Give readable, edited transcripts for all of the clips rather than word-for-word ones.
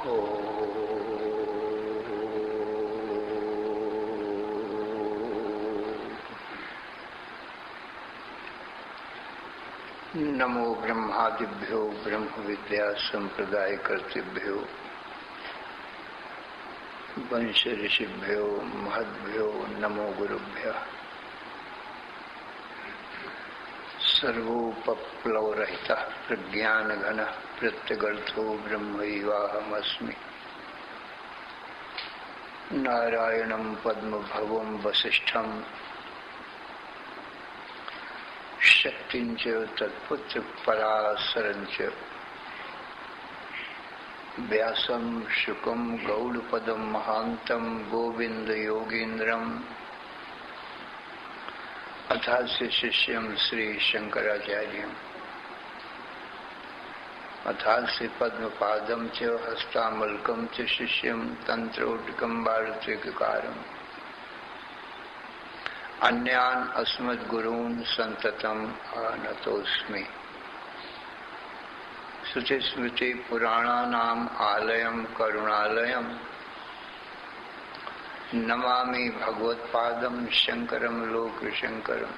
नमो ब्रह्मादिभ्यो ब्रह्म विद्या संप्रदाय कर्तृभ्यो वंश ऋषिभ्यो महद्भ्यो नमो गुरुभ्यः। सर्वोपप्लवरहितः प्रज्ञानघनः प्रत्यगर्थो ब्रह्मैवाहमस्मि। नारायणं पद्मभवं वसिष्ठं शक्तिंच तत्पुत्र पराशरंच व्यासं शुकं गौड़पदं महांतं गोविंद योगीन्द्रम् अथास्य शिष्यं श्री शंकराचार्यम् अथास्य पद्मपादं च हस्तामलकं च शिष्यं तंत्रोटकं भारतीयकारम् अन्यान् अस्मद्गुरून् सन्ततम् आनतोऽस्मि। श्रुतिस्मृति पुराणानाम् आलयं करुणालयं नमामि भगवत्पादं शंकरं लोकशंकरं।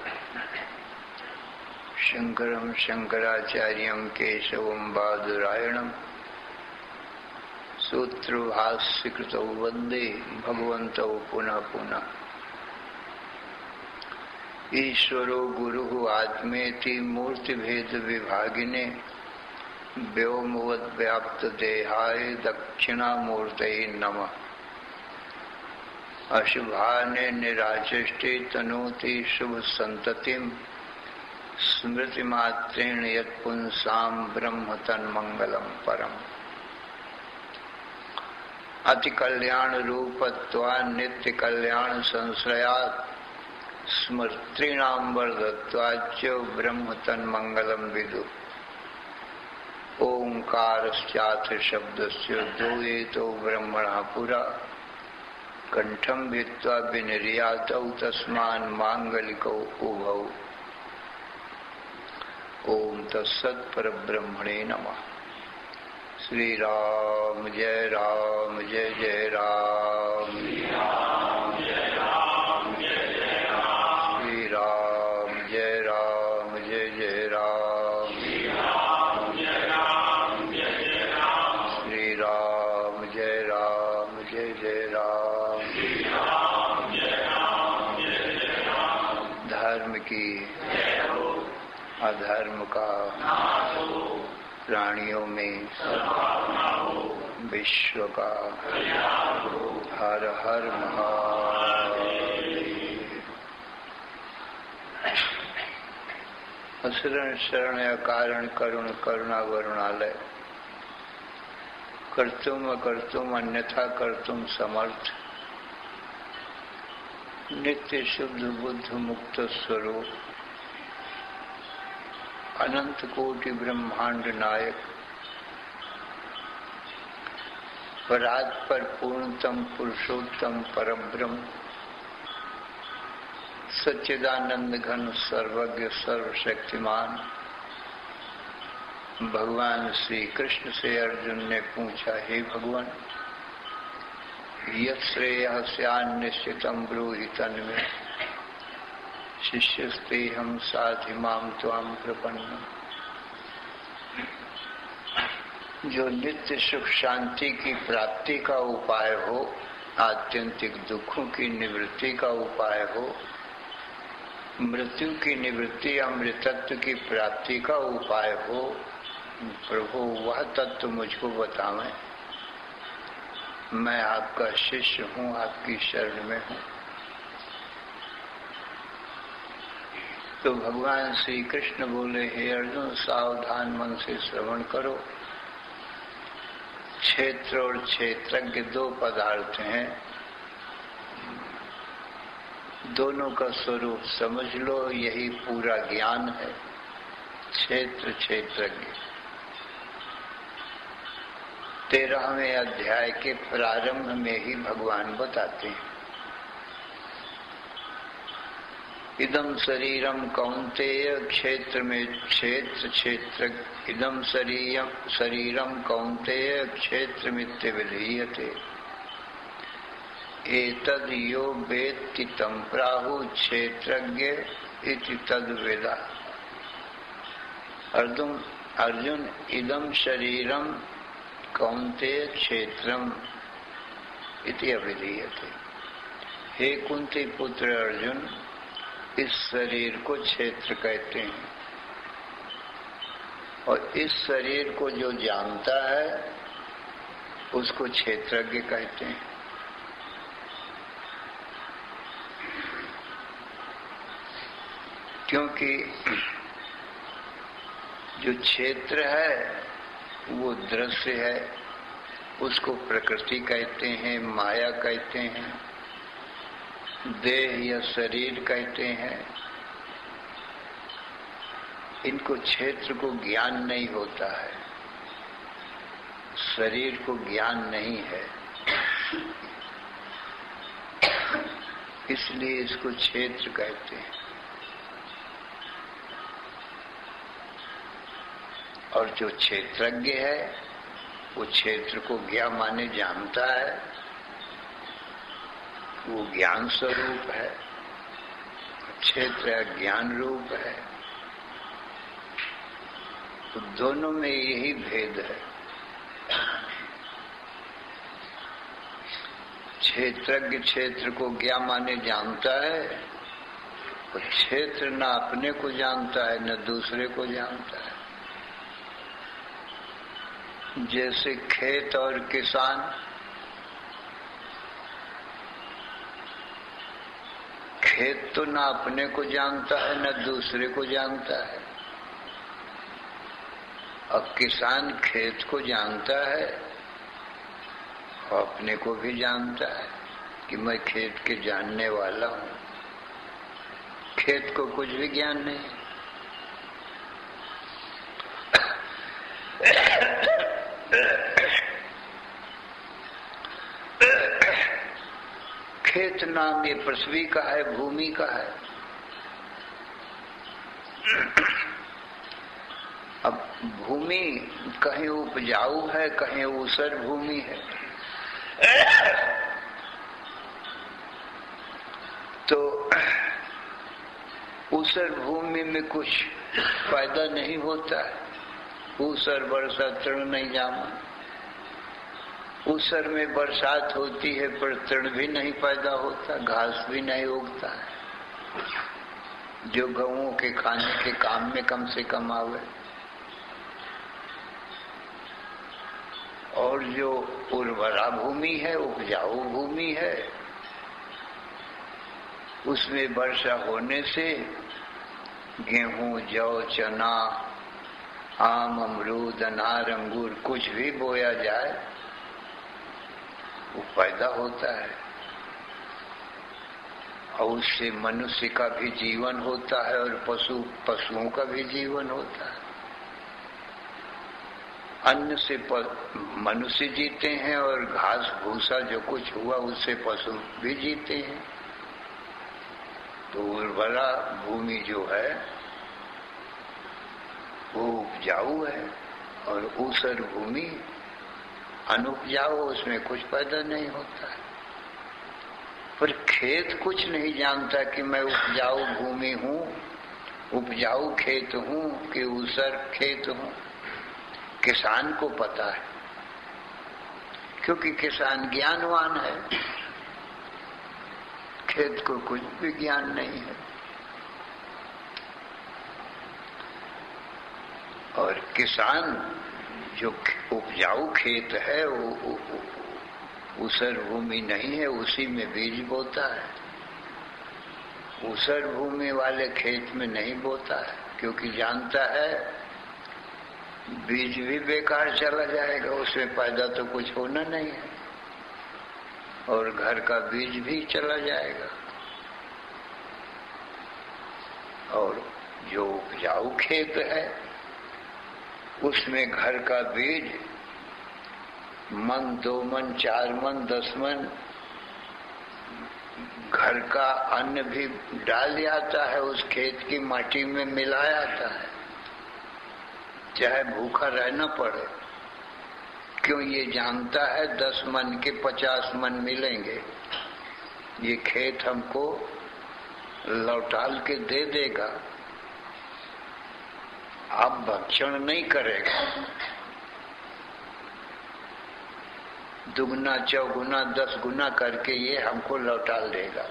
शंकरं शंकराचार्यं केशवं बादरायणं सूत्रभाष्यकृतौ वन्दे भगवन्तौ पुनः पुनः। ईश्वरो गुरुः आत्मेति मूर्तिभेद विभागिने व्योमवद् व्याप्त देहाय दक्षिणामूर्तये नमः। अशुभाने निराचष्टे तनोति शुभ संततिं स्मृतिमात्रेण यत्पुंसां ब्रह्म तन्मंगलं परम्। अति कल्याण रूपत्वान् नित्य कल्याण संश्रयात् स्मृतीनां वर्धत्वाच्च ब्रह्म तन्मंगलं विदु। ओंकारश्चाथ शब्दस्य द्वयेतो ब्रह्मणः पुरा कंठं भित्त्वा विनिर्यातौ तस्मान् मांगलिकौ उभौ। ओम तत्सत् परब्रह्मणे नमः। श्री राम जय राम जय जय राम। श्री राम जय राम जय जय राम। श्री राम जय राम जय जय राम। श्री राम जय राम जय जय राम। श्री राम जय राम जय जय राम। श्री राम जय राम जय जय राम। धर्म की अधर्म का प्राणियों में विश्व का हर हर महादेव। असुरन शरण या कारण करुण करुणा वरुणालय कर्तुम अकर्तुम अन्यथा कर्तुम समर्थ नित्य शुद्ध बुद्ध मुक्त स्वरूप अनंत कोटि ब्रह्मांड नायक परात पर पूर्णतम पुरुषोत्तम परब्रह्म सच्चिदानंद घन सर्वज्ञ सर्वशक्तिमान भगवान श्री कृष्ण से अर्जुन ने पूछा, हे भगवान, यत् श्रेयः स्यात् निश्चितं ब्रूहि तन्मे शिष्यस्तेहं साधिमां त्वां प्रपन्नम्। जो नित्य सुख शांति की प्राप्ति का उपाय हो, आत्यंतिक दुखों की निवृत्ति का उपाय हो, मृत्यु की निवृत्ति अमृतत्व की प्राप्ति का उपाय हो, प्रभु वह तत्व मुझको बतावें। मैं आपका शिष्य हूँ, आपकी शरण में हूँ। तो भगवान श्री कृष्ण बोले, हे अर्जुन, सावधान मन से श्रवण करो। क्षेत्र और क्षेत्रज्ञ दो पदार्थ हैं, दोनों का स्वरूप समझ लो, यही पूरा ज्ञान है। क्षेत्र क्षेत्रज्ञ 13वें अध्याय के प्रारंभ में ही भगवान बताते हैं। इदम शरीरम कौन्तेय क्षेत्र में क्षेत्र इदम शरीरम कौन्तेय क्षेत्र मित्य विलीयते एतद यो वेत्ति तं प्राहु क्षेत्रज्ञ इति तद्वेदा। अर्जुन इदम शरीरम कौन्तेय क्षेत्रम इति अभिधीयते। हे कुंती पुत्र अर्जुन, इस शरीर को क्षेत्र कहते हैं और इस शरीर को जो जानता है उसको क्षेत्रज्ञ कहते हैं। क्योंकि जो क्षेत्र है वो दृश्य है, उसको प्रकृति कहते हैं, माया कहते हैं, देह या शरीर कहते हैं। इनको क्षेत्र को ज्ञान नहीं होता है, शरीर को ज्ञान नहीं है, इसलिए इसको क्षेत्र कहते हैं। और जो क्षेत्रज्ञ है वो क्षेत्र को ज्ञा माने जानता है, वो ज्ञान स्वरूप है, क्षेत्र ज्ञान रूप है। तो दोनों में यही भेद है। क्षेत्रज्ञ क्षेत्र को ज्ञा माने जानता है, और क्षेत्र न अपने को जानता है न दूसरे को जानता है। जैसे खेत और किसान, खेत तो ना अपने को जानता है न दूसरे को जानता है, और किसान खेत को जानता है और अपने को भी जानता है कि मैं खेत के जानने वाला हूँ। खेत को कुछ भी ज्ञान नहीं। खेत नाम ये पृथ्वी का है, भूमि का है। अब भूमि कहीं उपजाऊ है, कहीं ऊसर भूमि है। तो ऊसर भूमि में कुछ फायदा नहीं होता है, ऊसर वर्षा तृण नहीं जामा। ऊसर में बरसात होती है पर तृण भी नहीं पैदा होता, घास भी नहीं उगता है जो गऊओं के खाने के काम में कम से कम आवे। और जो उर्वरा भूमि है, उपजाऊ भूमि है, उसमें वर्षा होने से गेहूं, जौ, चना, आम, अमरूद, अनार, अंगूर कुछ भी बोया जाए वो पैदा होता है। और उससे मनुष्य का भी जीवन होता है और पशुओं का भी जीवन होता है। अन्न से मनुष्य जीते हैं और घास भूसा जो कुछ हुआ उससे पशु भी जीते हैं। तो उर्वरा भूमि जो है वो उपजाऊ है और ऊसर भूमि अनुपजाऊ, उसमें कुछ पैदा नहीं होता है। पर खेत कुछ नहीं जानता कि मैं उपजाऊ भूमि हूँ, उपजाऊ खेत हूँ कि ऊसर खेत हूँ। किसान को पता है, क्योंकि किसान ज्ञानवान है। खेत को कुछ भी ज्ञान नहीं है। और किसान जो उपजाऊ खेत है वो ऊसर भूमि नहीं है, उसी में बीज बोता है। ऊसर भूमि वाले खेत में नहीं बोता है, क्योंकि जानता है बीज भी बेकार चला जाएगा, उसमें पैदा तो कुछ होना नहीं है, और घर का बीज भी चला जाएगा। और जो उपजाऊ खेत है उसमें घर का बीज 1, 2 मन, 4 मन, 10 मन घर का अन्न भी डाल जाता है, उस खेत की माटी में मिला जाता है, चाहे भूखा रहना पड़े। क्यों? ये जानता है 10 मन के 50 मन मिलेंगे, ये खेत हमको लौटाल के दे देगा, आप भक्षण नहीं करेगा, दुगुना चौगुना 10 गुना करके ये हमको लौटा देगा।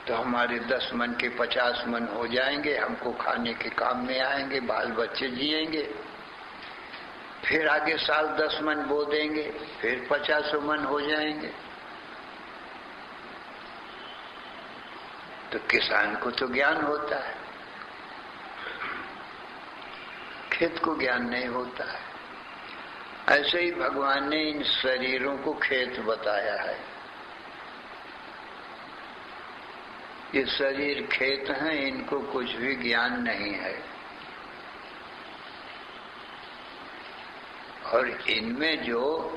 तो हमारे 10 मन के 50 मन हो जाएंगे, हमको खाने के काम में आएंगे, बाल बच्चे जिएंगे। फिर आगे साल 10 मन बो देंगे, फिर 50 मन हो जाएंगे। तो किसान को तो ज्ञान होता है, खेत को ज्ञान नहीं होता है। ऐसे ही भगवान ने इन शरीरों को खेत बताया है। ये शरीर खेत हैं, इनको कुछ भी ज्ञान नहीं है, और इनमें जो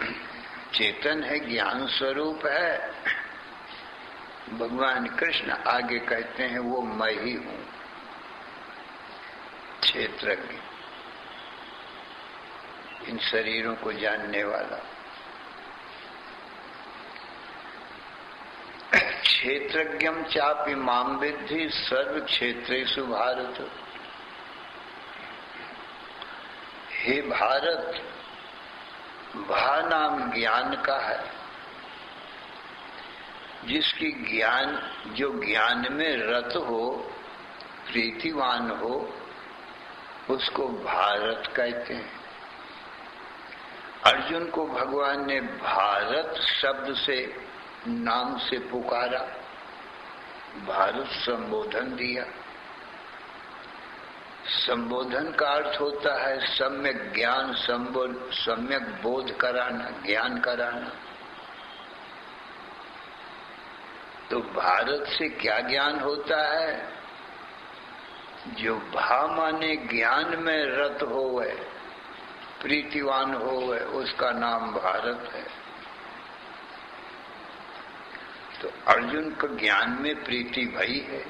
चेतन है, ज्ञान स्वरूप है, भगवान कृष्ण आगे कहते हैं वो मैं ही हूं, क्षेत्रज्ञ, इन शरीरों को जानने वाला। क्षेत्रज्ञम चापि माम विद्धि सर्व क्षेत्रेषु भारत। हे भारत, भा नाम ज्ञान का है, जिसकी ज्ञान, जो ज्ञान में रत हो, प्रीतिवान हो, उसको भारत कहते हैं। अर्जुन को भगवान ने भारत शब्द से, नाम से पुकारा, भारत संबोधन दिया। संबोधन का अर्थ होता है सम्यक ज्ञान, सम्यक बोध कराना, ज्ञान कराना। तो भारत से क्या ज्ञान होता है? जो भा माने ज्ञान में रत होवे, प्रीतिवान होवे, उसका नाम भारत है। तो अर्जुन को ज्ञान में प्रीति भई है।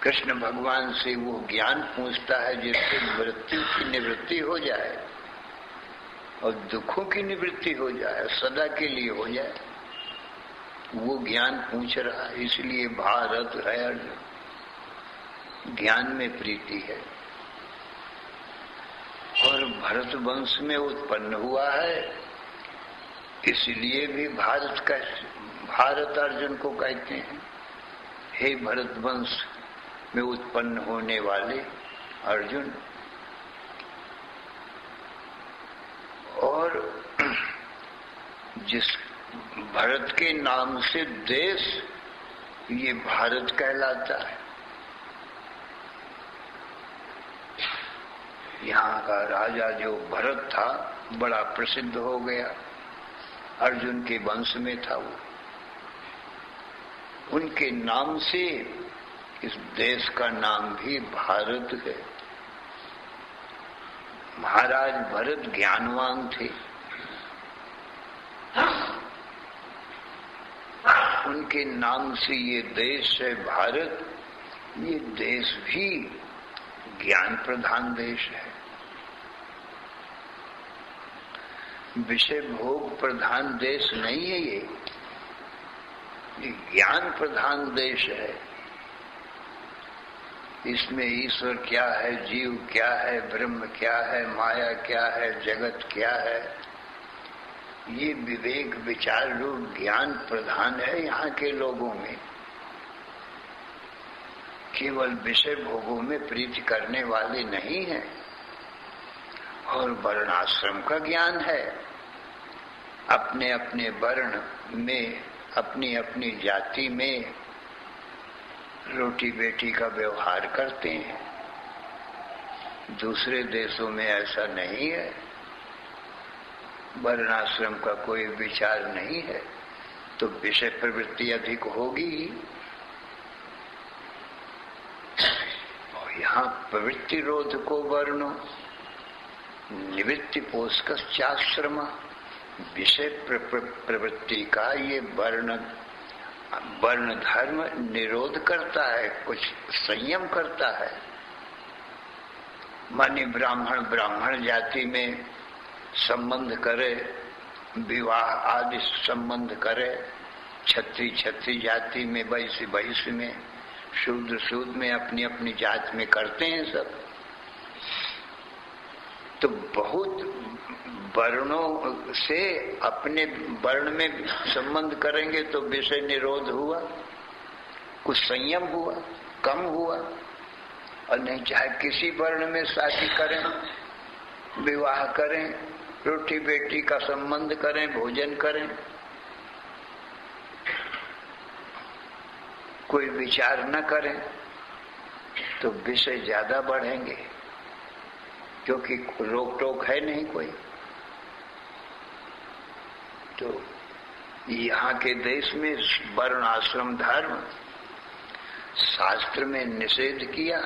कृष्ण भगवान से वो ज्ञान पूछता है जिससे मृत्यु की निवृत्ति हो जाए और दुखों की निवृत्ति हो जाए, सदा के लिए हो जाए। वो ज्ञान पूछ रहा है, इसलिए भारत है अर्जुन। ज्ञान में प्रीति है और भरत वंश में उत्पन्न हुआ है, इसलिए भी भारत अर्जुन को कहते हैं। हे भरत वंश में उत्पन्न होने वाले अर्जुन। और जिस भरत के नाम से देश, ये भारत कहलाता है। यहाँ का राजा जो भरत था, बड़ा प्रसिद्ध हो गया, अर्जुन के वंश में था वो। उनके नाम से इस देश का नाम भी भारत है। महाराज भरत ज्ञानवान थे, उनके नाम से ये देश है भारत। ये देश भी ज्ञान प्रधान देश है, विषय भोग प्रधान देश नहीं है। ये ज्ञान प्रधान देश है। इसमें ईश्वर क्या है, जीव क्या है, ब्रह्म क्या है, माया क्या है, जगत क्या है, ये विवेक विचार रूप ज्ञान प्रधान है यहाँ के लोगों में। केवल विषय भोगों में प्रीति करने वाले नहीं है। और वर्णाश्रम का ज्ञान है, अपने अपने वर्ण में, अपनी अपनी जाति में रोटी बेटी का व्यवहार करते हैं। दूसरे देशों में ऐसा नहीं है, वर्णाश्रम का कोई विचार नहीं है, तो विषय प्रवृत्ति अधिक होगी। और यहाँ प्रवृत्ति रोध को वर्णो निवृत्ति पोषकश्चाश्रमा, विषय प्रवृत्ति का ये वर्ण धर्म निरोध करता है, कुछ संयम करता है। माने ब्राह्मण जाति में संबंध करे, विवाह आदि संबंध करे, क्षत्रिय जाति में, वैश्य में, शूद्र में, अपनी अपनी जात में करते हैं सब। तो बहुत वर्णों से अपने वर्ण में संबंध करेंगे तो विषय निरोध हुआ, कुछ संयम हुआ, कम हुआ। और नहीं चाहे किसी वर्ण में शादी करें, विवाह करें, रोटी बेटी का संबंध करें, भोजन करें, कोई विचार न करें तो विषय ज्यादा बढ़ेंगे, क्योंकि रोक टोक है नहीं कोई। तो यहाँ के देश में वर्ण आश्रम धर्म शास्त्र में निषेध किया,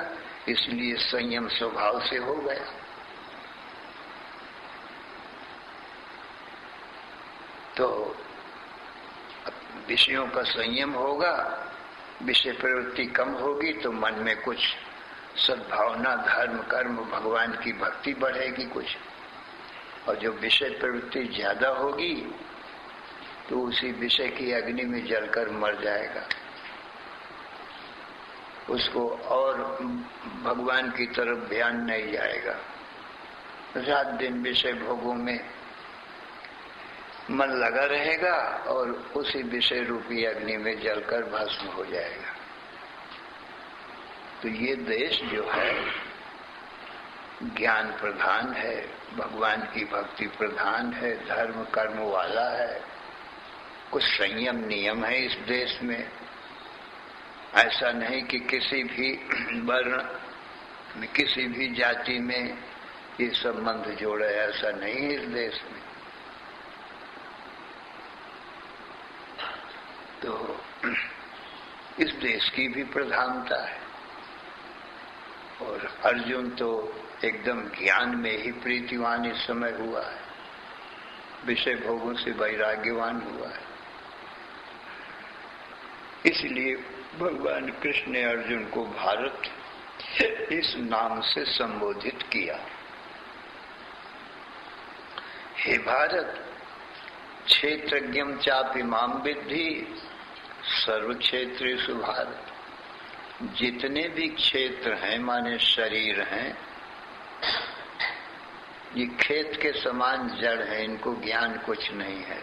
इसलिए संयम स्वभाव से हो गया। तो विषयों का संयम होगा, विषय प्रवृत्ति कम होगी तो मन में कुछ सद्भावना, धर्म, कर्म, भगवान की भक्ति बढ़ेगी कुछ। और जो विषय प्रवृत्ति ज्यादा होगी तो उसी विषय की अग्नि में जलकर मर जाएगा, उसको और भगवान की तरफ ध्यान नहीं जाएगा। रात दिन विषय भोगों में मन लगा रहेगा और उसी विषय रूपी अग्नि में जलकर भस्म हो जाएगा। तो ये देश जो है ज्ञान प्रधान है, भगवान की भक्ति प्रधान है, धर्म कर्म वाला है, कुछ संयम नियम है इस देश में। ऐसा नहीं कि किसी भी वर्ण में, किसी भी जाति में ये संबंध जोड़े, ऐसा नहीं है इस देश में। तो इस देश की भी प्रधानता है। और अर्जुन तो एकदम ज्ञान में ही प्रीतिवान इस समय हुआ है, विषय भोगों से वैराग्यवान हुआ है। इसलिए भगवान कृष्ण ने अर्जुन को भारत इस नाम से संबोधित किया। हे भारत, क्षेत्रज्ञं चापि मां विद्धि सर्व क्षेत्रेषु भारत। जितने भी क्षेत्र हैं माने शरीर हैं, ये खेत के समान जड़ है, इनको ज्ञान कुछ नहीं है।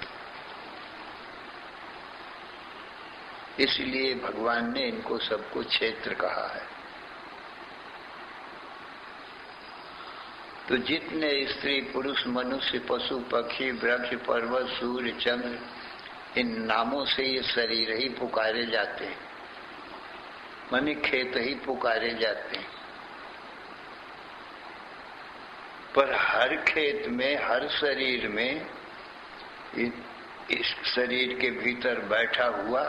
इसलिए भगवान ने इनको सबको क्षेत्र कहा है। तो जितने स्त्री पुरुष मनुष्य पशु पक्षी वृक्ष पर्वत सूर्य चंद्र, इन नामों से ये शरीर ही पुकारे जाते हैं, माने खेत ही पुकारे जाते हैं। पर हर खेत में, हर शरीर में, इस शरीर के भीतर बैठा हुआ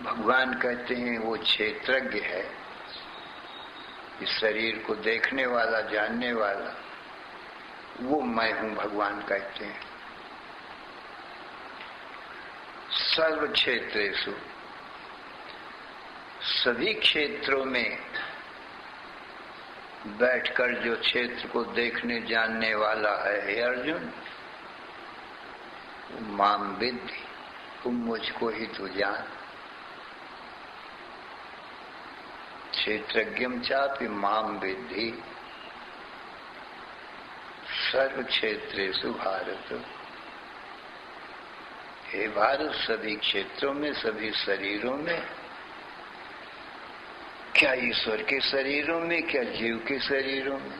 भगवान कहते हैं वो क्षेत्रज्ञ है। इस शरीर को देखने वाला, जानने वाला, वो मैं हूं भगवान कहते हैं। सर्व क्षेत्रेषु, सभी क्षेत्रों में बैठकर जो क्षेत्र को देखने जानने वाला है, हे अर्जुन, मां विद्धि, तुम मुझको ही तो जान। क्षेत्रज्ञं चापि मां विद्धि सर्व क्षेत्रेषु भारत। हे भारत, सभी क्षेत्रों में, सभी शरीरों में, क्या ईश्वर के शरीरों में, क्या जीव के शरीरों में।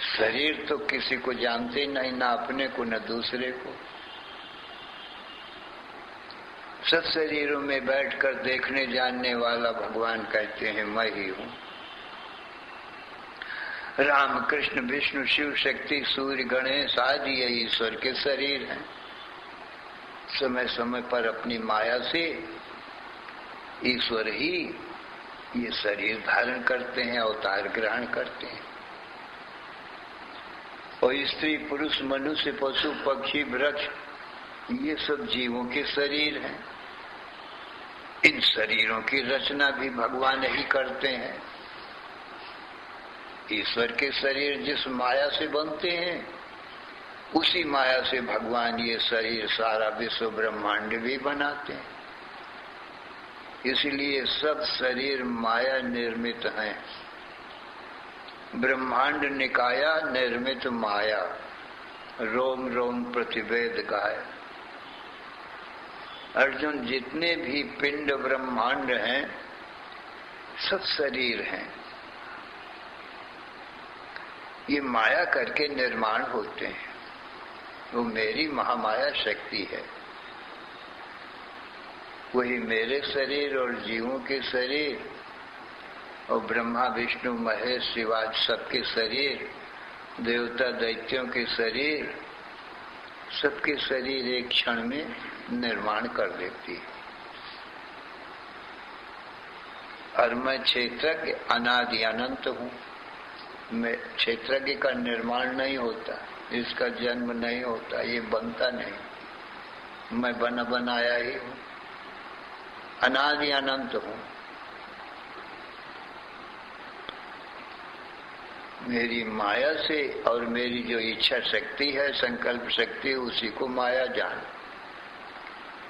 शरीर तो किसी को जानते नहीं, ना अपने को न दूसरे को। सब शरीरों में बैठकर देखने जानने वाला भगवान कहते हैं मैं ही हूं। राम कृष्ण विष्णु शिव शक्ति सूर्य गणेश आदि ये ईश्वर के शरीर हैं। समय समय पर अपनी माया से ईश्वर ही ये शरीर धारण करते हैं, अवतार ग्रहण करते हैं। और स्त्री पुरुष मनुष्य पशु पक्षी वृक्ष ये सब जीवों के शरीर हैं। इन शरीरों की रचना भी भगवान ही करते हैं। ईश्वर के शरीर जिस माया से बनते हैं उसी माया से भगवान ये शरीर सारा विश्व ब्रह्मांड भी बनाते हैं। इसलिए सब शरीर माया निर्मित हैं। ब्रह्मांड निकाया निर्मित माया, रोम रोम प्रतिवेद गाय। अर्जुन, जितने भी पिंड ब्रह्मांड हैं सब शरीर हैं। ये माया करके निर्माण होते हैं। वो मेरी महामाया शक्ति है। वही मेरे शरीर और जीवों के शरीर और ब्रह्मा विष्णु महेश शिवाज सबके शरीर, देवता दैत्यों के शरीर, सबके शरीर एक क्षण में निर्माण कर देती है। और मैं क्षेत्रज्ञ अनादि अनंत हूँ। मैं क्षेत्रज्ञ का निर्माण नहीं होता, इसका जन्म नहीं होता, ये बनता नहीं। मैं बना बनाया ही हूँ, अनादि अनंत हूँ। मेरी माया से और मेरी जो इच्छा शक्ति है, संकल्प शक्ति, उसी को माया जान।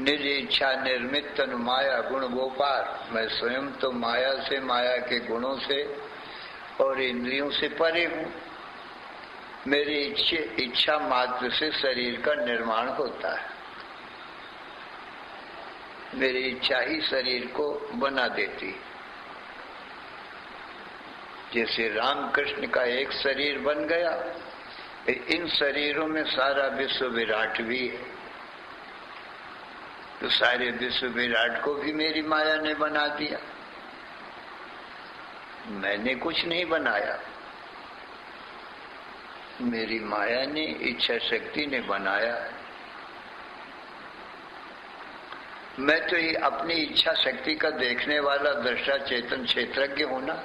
निज इच्छा निर्मित तनु माया गुण गोपार। मैं स्वयं तो माया से, माया के गुणों से और इंद्रियों से परे हूँ। मेरी इच्छा मात्र से शरीर का निर्माण होता है। मेरी इच्छा ही शरीर को बना देती। जैसे रामकृष्ण का एक शरीर बन गया, इन शरीरों में सारा विश्व विराट भी है। तो सारे विश्व विराट को भी मेरी माया ने बना दिया। मैंने कुछ नहीं बनाया, मेरी माया ने, इच्छा शक्ति ने बनाया है। मैं तो ये अपनी इच्छा शक्ति का देखने वाला दृष्टा चेतन क्षेत्रज्ञ हूं ना।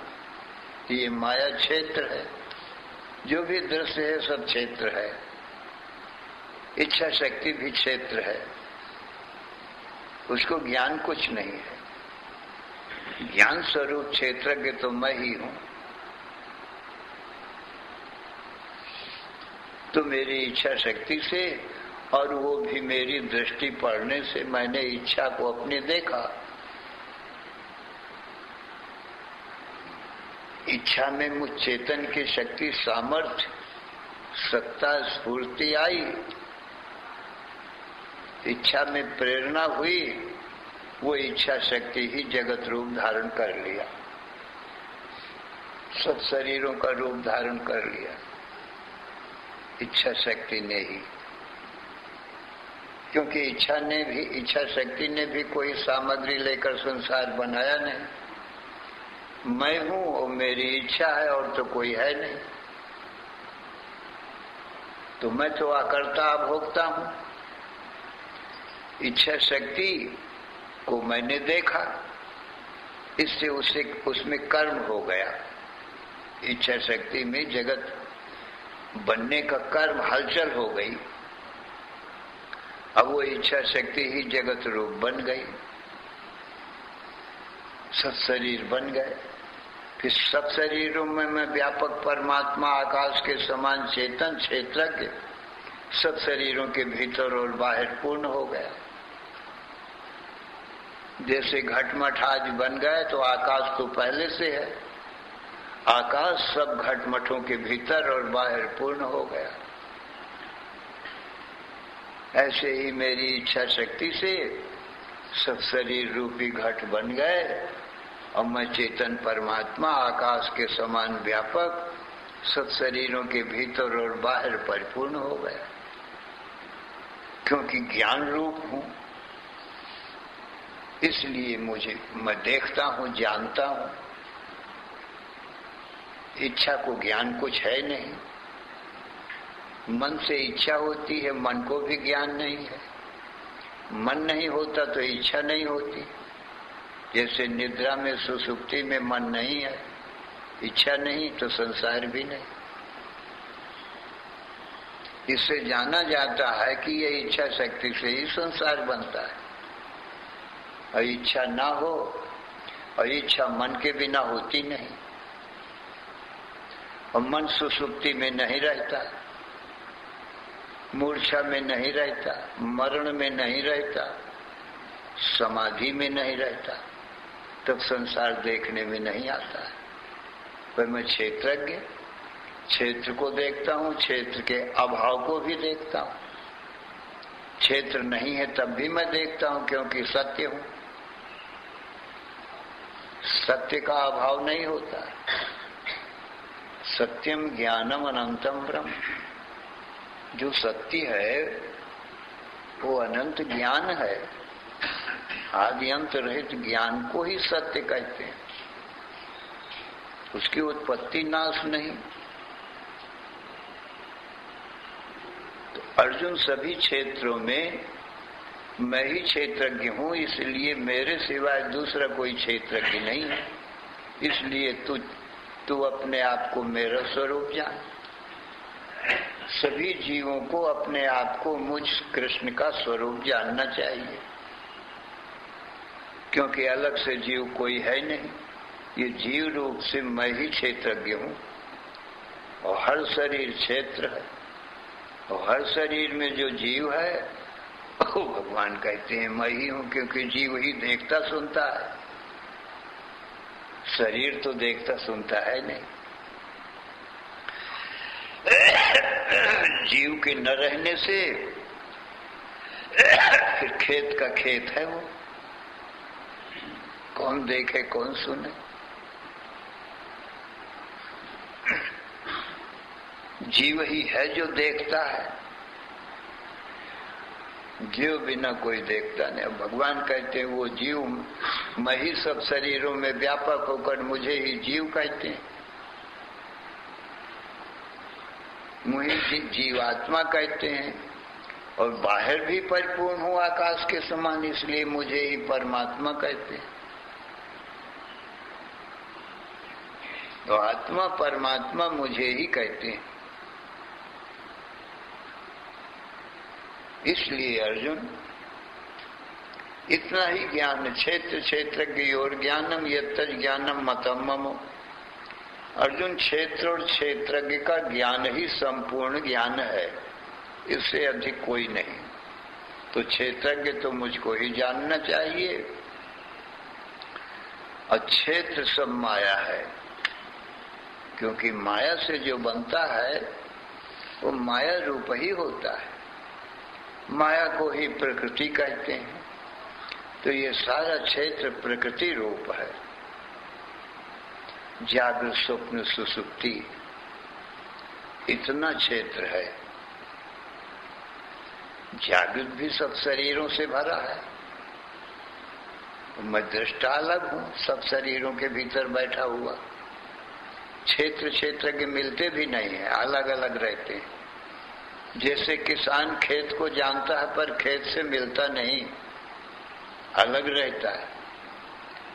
ये माया क्षेत्र है, जो भी दृश्य है सब क्षेत्र है। इच्छा शक्ति भी क्षेत्र है, उसको ज्ञान कुछ नहीं है। ज्ञान स्वरूप क्षेत्रज्ञ तो मैं ही हूं। तो मेरी इच्छा शक्ति से और वो भी मेरी दृष्टि पड़ने से मैंने इच्छा को अपने देखा। इच्छा में मुझ चेतन की शक्ति, सामर्थ्य, सत्ता, स्फूर्ति आई। इच्छा में प्रेरणा हुई, वो इच्छा शक्ति ही जगत रूप धारण कर लिया, सब शरीरों का रूप धारण कर लिया इच्छा शक्ति ने ही। क्योंकि इच्छा शक्ति ने भी कोई सामग्री लेकर संसार बनाया नहीं। मैं हूं और मेरी इच्छा है और तो कोई है नहीं। तो मैं तो अकर्ता अभोक्ता हूं। इच्छा शक्ति को मैंने देखा, इससे उसमें कर्म हो गया। इच्छा शक्ति में जगत बनने का कर्म, हलचल हो गई। अब वो इच्छा शक्ति ही जगत रूप बन गई, सब शरीर बन गए। फिर सब शरीरों में मैं व्यापक परमात्मा, आकाश के समान चेतन क्षेत्रज्ञ, सब शरीरों के भीतर और बाहर पूर्ण हो गया। जैसे घटमठ आज बन गए तो आकाश तो पहले से है, आकाश सब घटमठों के भीतर और बाहर पूर्ण हो गया। ऐसे ही मेरी इच्छा शक्ति से सब शरीर रूपी घट बन गए और मैं चेतन परमात्मा, आकाश के समान व्यापक, सब शरीरों के भीतर और बाहर परिपूर्ण हो गया। क्योंकि ज्ञान रूप हूं, इसलिए मैं देखता हूं, जानता हूं। इच्छा को ज्ञान कुछ है नहीं। मन से इच्छा होती है, मन को भी ज्ञान नहीं है। मन नहीं होता तो इच्छा नहीं होती। जैसे निद्रा में, सुसुप्ति में मन नहीं है, इच्छा नहीं, तो संसार भी नहीं। इससे जाना जाता है कि ये इच्छा शक्ति से ही संसार बनता है। और इच्छा ना हो, और इच्छा मन के बिना होती नहीं, और मन सुसुप्ति में नहीं रहता, मूर्छा में नहीं रहता, मरण में नहीं रहता, समाधि में नहीं रहता, तब संसार देखने में नहीं आता है। पर मैं क्षेत्रज्ञ, क्षेत्र को देखता हूँ, क्षेत्र के अभाव को भी देखता हूँ। क्षेत्र नहीं है तब भी मैं देखता हूँ, क्योंकि सत्य हूँ। सत्य का अभाव नहीं होता। सत्यम ज्ञानम अनंतम ब्रह्म। जो सत्य है वो अनंत ज्ञान है। आदि अंत रहित ज्ञान को ही सत्य कहते हैं। उसकी उत्पत्ति नाश नहीं। तो अर्जुन सभी क्षेत्रों में मैं ही क्षेत्रज्ञ हूं, इसलिए मेरे सिवाय दूसरा कोई क्षेत्रज्ञ नहीं है। इसलिए तू अपने आप को मेरा स्वरूप जान। सभी जीवों को अपने आप को मुझ कृष्ण का स्वरूप जानना चाहिए, क्योंकि अलग से जीव कोई है नहीं। ये जीव रूप से मैं ही क्षेत्रज्ञ हूं, और हर शरीर क्षेत्र है, और हर शरीर में जो जीव है वो भगवान कहते हैं मैं ही हूं, क्योंकि जीव ही देखता सुनता है। शरीर तो देखता सुनता है नहीं। जीव के न रहने से फिर खेत का खेत है वो, कौन देखे कौन सुने। जीव ही है जो देखता है, जीव बिना कोई देखता नहीं। भगवान कहते हैं वो जीव मैं ही सब शरीरों में व्यापक होकर मुझे ही जीव कहते हैं। मुझे जीवात्मा कहते हैं, और बाहर भी परिपूर्ण हूँ आकाश के समान, इसलिए मुझे ही परमात्मा कहते हैं। तो आत्मा परमात्मा मुझे ही कहते हैं। इसलिए अर्जुन इतना ही ज्ञान, क्षेत्र क्षेत्रज्ञ और ज्ञानम यत्तज ज्ञानम मतम ममो। अर्जुन क्षेत्र और क्षेत्रज्ञ का ज्ञान ही संपूर्ण ज्ञान है, इससे अधिक कोई नहीं। तो क्षेत्रज्ञ तो मुझको ही जानना चाहिए। और क्षेत्र सब माया है, क्योंकि माया से जो बनता है वो माया रूप ही होता है। माया को ही प्रकृति कहते हैं। तो ये सारा क्षेत्र प्रकृति रूप है। जागृत स्वप्न सुसुप्ति इतना क्षेत्र है। जागृत भी सब शरीरों से भरा है। मैं दृष्टा अलग हूं, सब शरीरों के भीतर बैठा हुआ। क्षेत्र क्षेत्र के मिलते भी नहीं है, अलग अलग रहते हैं। जैसे किसान खेत को जानता है पर खेत से मिलता नहीं, अलग रहता है,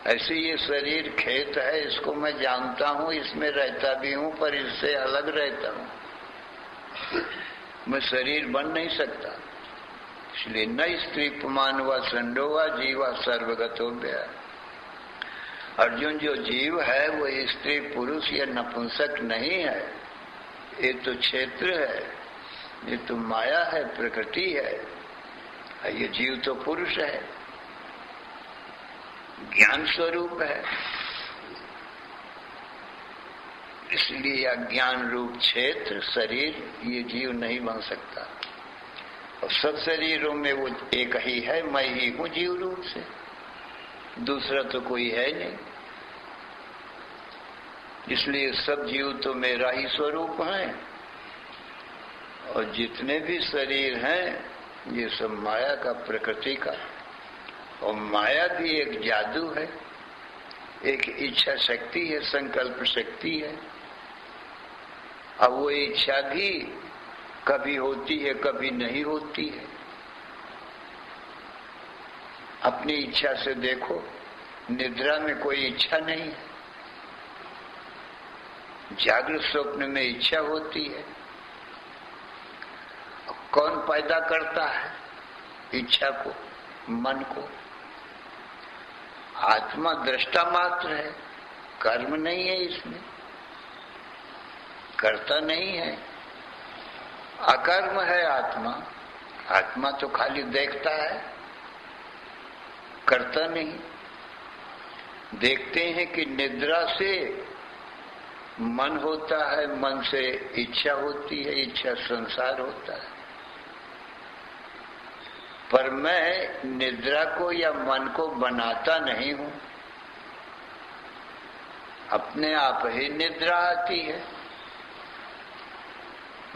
ऐसे ये शरीर खेत है, इसको मैं जानता हूं, इसमें रहता भी हूं, पर इससे अलग रहता हूं। मैं शरीर बन नहीं सकता। इसलिए न स्त्री पुमान व संडो व जीवा सर्वगतो व्यय। अर्जुन जो जीव है वो स्त्री पुरुष या नपुंसक नहीं है, ये तो क्षेत्र है, ये तो माया है, प्रकृति है। ये जीव तो पुरुष है, ज्ञान स्वरूप है। इसलिए अज्ञान रूप क्षेत्र शरीर ये जीव नहीं बन सकता। और सब शरीरों में वो एक ही है, मैं ही हूं जीव रूप से, दूसरा तो कोई है नहीं। इसलिए सब जीव तो मेरा ही स्वरूप है, और जितने भी शरीर हैं ये सब माया का, प्रकृति का। और माया भी एक जादू है, एक इच्छा शक्ति है, संकल्प शक्ति है। अब वो इच्छा भी कभी होती है कभी नहीं होती है। अपनी इच्छा से देखो, निद्रा में कोई इच्छा नहीं है, जागृत स्वप्न में इच्छा होती है। कौन पैदा करता है इच्छा को, मन को? आत्मा दृष्टा मात्र है, कर्म नहीं है, इसमें करता नहीं है, अकर्म है आत्मा। आत्मा तो खाली देखता है, करता नहीं। देखते हैं कि निद्रा से मन होता है, मन से इच्छा होती है, इच्छा संसार होता है। पर मैं निद्रा को या मन को बनाता नहीं हूं, अपने आप ही निद्रा आती है।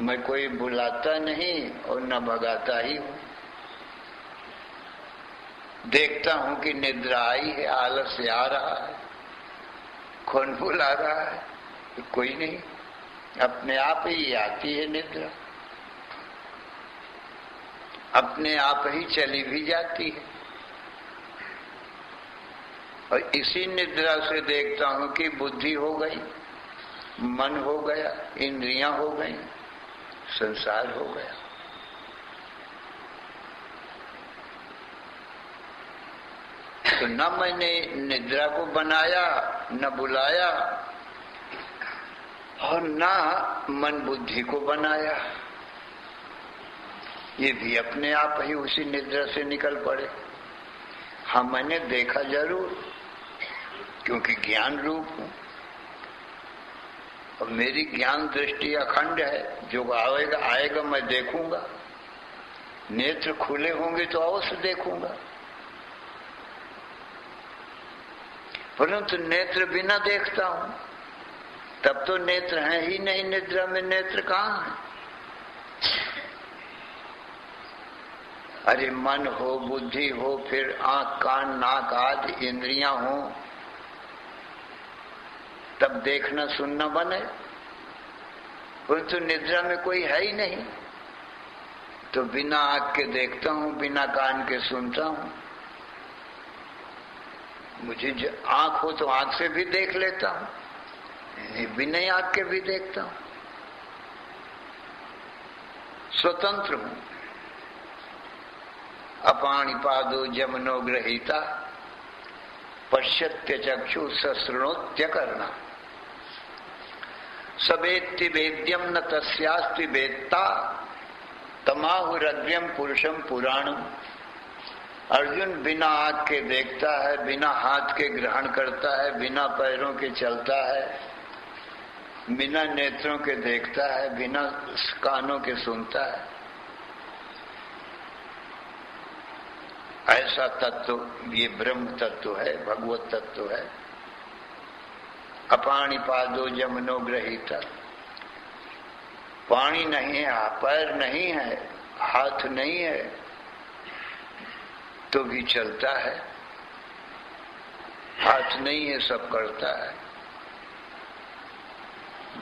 मैं कोई बुलाता नहीं और न भगाता ही हूं। देखता हूं कि निद्रा आई है, आलस्य आ रहा है, कौन बुला रहा है? कोई नहीं, अपने आप ही आती है निद्रा, अपने आप ही चली भी जाती है। और इसी निद्रा से देखता हूं कि बुद्धि हो गई, मन हो गया, इंद्रियां हो गई, संसार हो गया। तो न मैंने निद्रा को बनाया, न बुलाया, और न मन बुद्धि को बनाया। ये भी अपने आप ही उसी निद्रा से निकल पड़े। हाँ, मैंने देखा जरूर, क्योंकि ज्ञान रूप हूं और मेरी ज्ञान दृष्टि अखंड है। जो आएगा आएगा मैं देखूंगा, नेत्र खुले होंगे तो अवश्य देखूंगा। परंतु नेत्र बिना देखता हूं, तब तो नेत्र हैं ही नहीं। निद्रा में नेत्र कहां है? अरे मन हो, बुद्धि हो, फिर आंख, कान, नाक आदि इंद्रियां हो, तब देखना सुनना बने। परंतु निद्रा में कोई है ही नहीं, तो बिना आंख के देखता हूं, बिना कान के सुनता हूं। मुझे आंख हो तो आंख से भी देख लेता हूं, बिना आंख के भी देखता हूं। स्वतंत्र हूं। अपाणिपादो जमनो गृहीता पश्यत्य चक्षु सशृणोत्य करना सबेत्ति वेद्यम न तस्यास्ति वेत्ता तमाहुरग्र्यम पुरुषम पुराणम। अर्जुन बिना आँख के देखता है, बिना हाथ के ग्रहण करता है, बिना पैरों के चलता है, बिना नेत्रों के देखता है, बिना कानों के सुनता है। ऐसा तत्व ये ब्रह्म तत्व है, भगवत तत्व है। अपाणिपादो जमनो गृहीता। पानी नहीं है, पैर नहीं है, हाथ नहीं है, तो भी चलता है। हाथ नहीं है, सब करता है।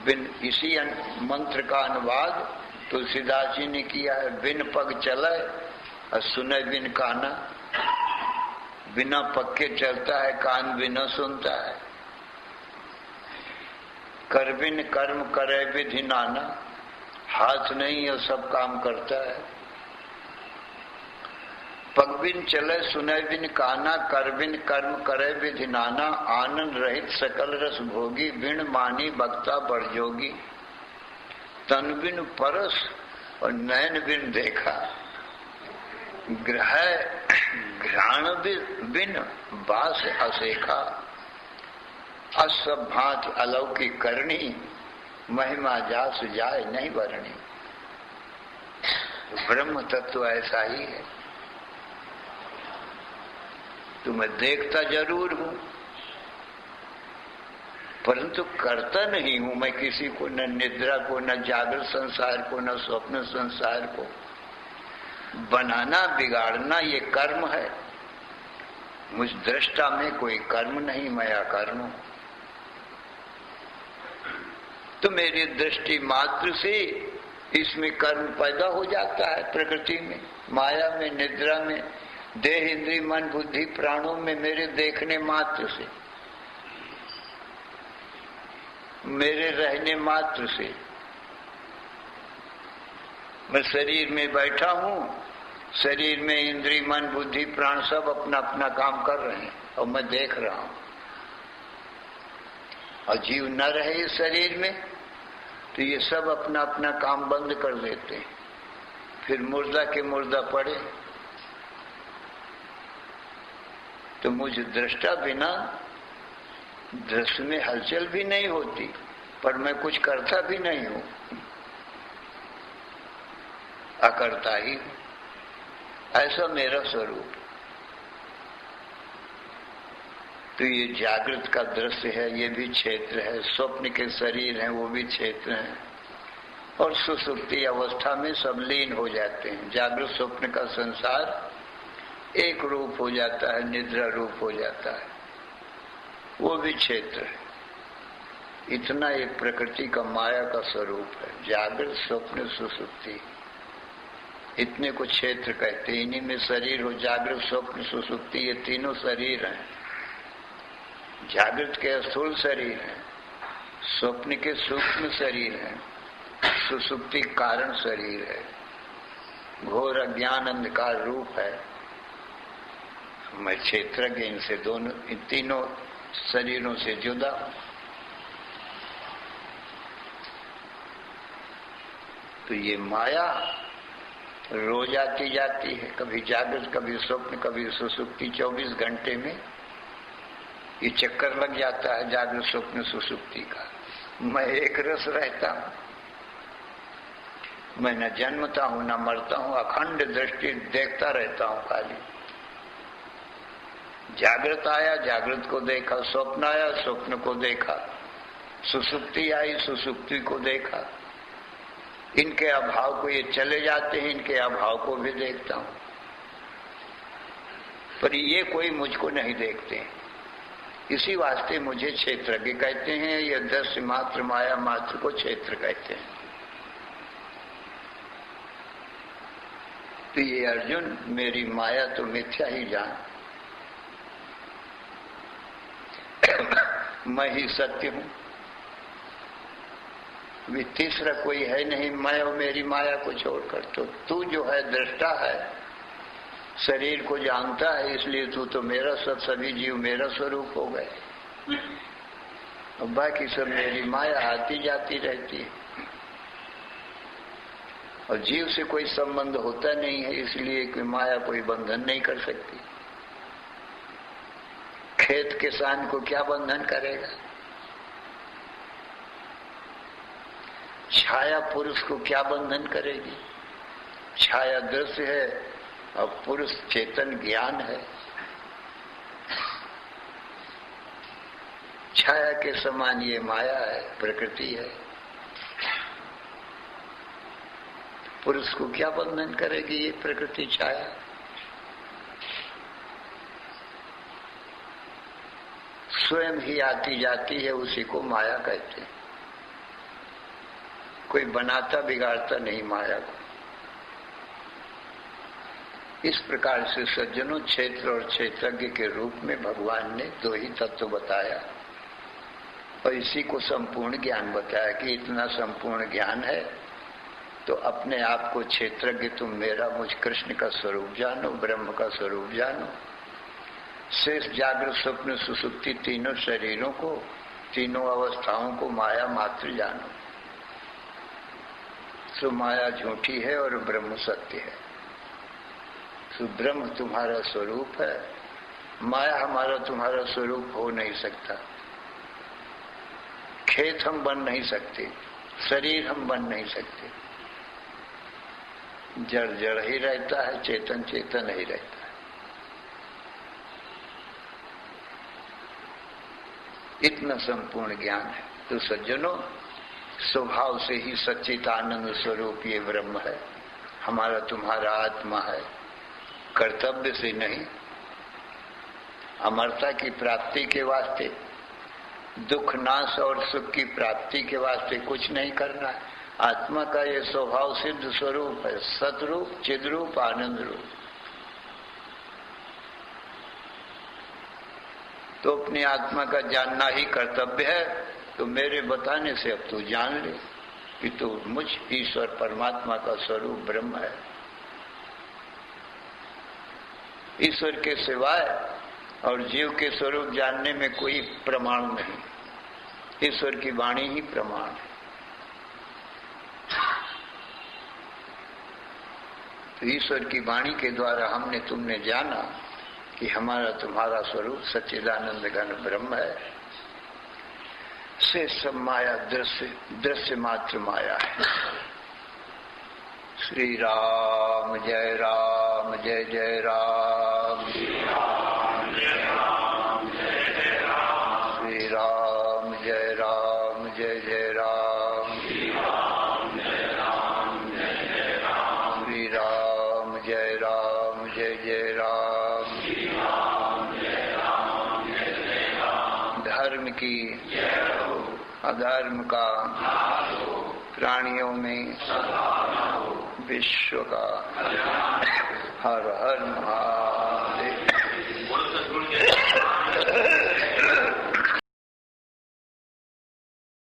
बिन इसी मंत्र का अनुवाद तुलसीदास जी ने किया है। बिन पग चले और सुने बिन काना। बिना पग के चलता है, कान बिना सुनता है। कर बिन कर्म करे विधि नाना। हाथ नहीं है, सब काम करता है। पग बिन चले सुने बिन काना, कर बिन कर्म करे विधि नाना। आनंद रहित सकल रस भोगी, बिन मानी भक्ता बड़जोगी। तन बिन परस और नयन बिन देखा। घ्राण बिन बास असेखा। असब भांति अलौकिक करनी, महिमा जास जाए नहीं वर्णी। ब्रह्म तत्व ऐसा ही है। तो मैं देखता जरूर हूं, परंतु करता नहीं हूं। मैं किसी को, न निद्रा को, न जागृत संसार को, न स्वप्न संसार को बनाना बिगाड़ना ये कर्म है। मुझ दृष्टा में कोई कर्म नहीं, मैं अकर्म हूं। तो मेरी दृष्टि मात्र से इसमें कर्म पैदा हो जाता है। प्रकृति में, माया में, निद्रा में, देह इंद्रिय मन बुद्धि प्राणों में, मेरे देखने मात्र से, मेरे रहने मात्र से, मैं शरीर में बैठा हूं, शरीर में इंद्रिय मन बुद्धि प्राण सब अपना अपना काम कर रहे हैं और मैं देख रहा हूं। और जीव न रहे इस शरीर में तो ये सब अपना अपना काम बंद कर देते हैं, फिर मुर्दा के मुर्दा पड़े। तो मुझ दृष्टा बिना दृश्य में हलचल भी नहीं होती, पर मैं कुछ करता भी नहीं हूं, अकर्ता ही हूं। ऐसा मेरा स्वरूप। तो ये जागृत का दृश्य है, ये भी क्षेत्र है। स्वप्न के शरीर हैं, वो भी क्षेत्र हैं। और सुसुप्ति अवस्था में सब लीन हो जाते हैं। जागृत स्वप्न का संसार एक रूप हो जाता है, निद्रा रूप हो जाता है, वो भी क्षेत्र है। इतना एक प्रकृति का माया का स्वरूप है। जागृत स्वप्न सुसुप्ति, इतने को क्षेत्र कहते हैं। इन्हीं में शरीर हो, जागृत स्वप्न सुसुप्ति, ये तीनों शरीर हैं। जागृत के स्थूल शरीर है, स्वप्न के सूक्ष्म शरीर है, सुसुप्ति कारण शरीर है, घोर अज्ञान अंधकार रूप है। मैं क्षेत्रज्ञ इनसे दोनों, इन तीनों शरीरों से जुदा हूं। तो ये माया रोज आती जाती है, कभी जागृत कभी स्वप्न कभी सुसुप्ति। 24 घंटे में ये चक्कर लग जाता है जागृत स्वप्न सुसुप्ति का। मैं एक रस रहता हूं, मैं न जन्मता हूं न मरता हूं, अखंड दृष्टि देखता रहता हूं खाली। जागृत आया, जागृत को देखा, स्वप्न आया, स्वप्न को देखा, सुसुप्ति आई, सुसुप्ति को देखा। इनके अभाव को ये चले जाते हैं, इनके अभाव को भी देखता हूं, पर ये कोई मुझको नहीं देखते। इसी वास्ते मुझे क्षेत्रज्ञ कहते हैं। ये दृश्य मात्र माया मात्र को क्षेत्र कहते हैं। तो ये अर्जुन मेरी माया तो मिथ्या ही जान, मैं ही सत्य हूं, भी तीसरा कोई है नहीं मैं और मेरी माया को छोड़कर। तो तू जो है दृष्टा है, शरीर को जानता है, इसलिए तू तो मेरा सब, सभी जीव मेरा स्वरूप हो गए। और बाकी सब मेरी माया आती जाती रहती है। और जीव से कोई संबंध होता नहीं है, इसलिए कि माया कोई बंधन नहीं कर सकती। खेत किसान को क्या बंधन करेगा? छाया पुरुष को क्या बंधन करेगी? छाया दृश्य है और पुरुष चेतन ज्ञान है। छाया के समान ये माया है, प्रकृति है। पुरुष को क्या बंधन करेगी ये प्रकृति छाया? स्वयं ही आती जाती है, उसी को माया कहते हैं। कोई बनाता बिगाड़ता नहीं माया को। इस प्रकार से सज्जनों, क्षेत्र और क्षेत्रज्ञ के रूप में भगवान ने दो ही तत्व बताया और इसी को संपूर्ण ज्ञान बताया कि इतना संपूर्ण ज्ञान है तो अपने आप को क्षेत्रज्ञ तुम मेरा, मुझ कृष्ण का स्वरूप जानो, ब्रह्म का स्वरूप जानो। शेष जागृत स्वप्न सुसुप्ति तीनों शरीरों को, तीनों अवस्थाओं को माया मात्र जानो। सो माया झूठी है और ब्रह्म सत्य है। सो ब्रह्म तुम्हारा स्वरूप है, माया हमारा तुम्हारा स्वरूप हो नहीं सकता। खेत हम बन नहीं सकते, शरीर हम बन नहीं सकते। जड़ जड़ ही रहता है, चेतन चेतन ही रहता है। इतना संपूर्ण ज्ञान है। तो सज्जनों, स्वभाव से ही सच्चिदानंद स्वरूप ये ब्रह्म है, हमारा तुम्हारा आत्मा है। कर्तव्य से नहीं, अमरता की प्राप्ति के वास्ते, दुख नाश और सुख की प्राप्ति के वास्ते कुछ नहीं करना है। आत्मा का ये स्वभाव सिद्ध स्वरूप है, सतरूप, चिद्रूप, आनंद रूप। तो अपनी आत्मा का जानना ही कर्तव्य है। तो मेरे बताने से अब तू जान ले, कि तो मुझ ईश्वर परमात्मा का स्वरूप ब्रह्म है। ईश्वर के सिवाय और जीव के स्वरूप जानने में कोई प्रमाण नहीं, ईश्वर की वाणी ही प्रमाण है। तो ईश्वर की वाणी के द्वारा हमने तुमने जाना कि हमारा तुम्हारा स्वरूप सच्चिदानंद घन ब्रह्म है। से सब माया दृश्य मात्र माया है। श्री राम जय जय राम, श्री राम जय राम, श्री राम जय राम, श्री राम जय राम, जय राम। धर्म की अधर्म का प्राणियों में विश्व का हर हर महादेव।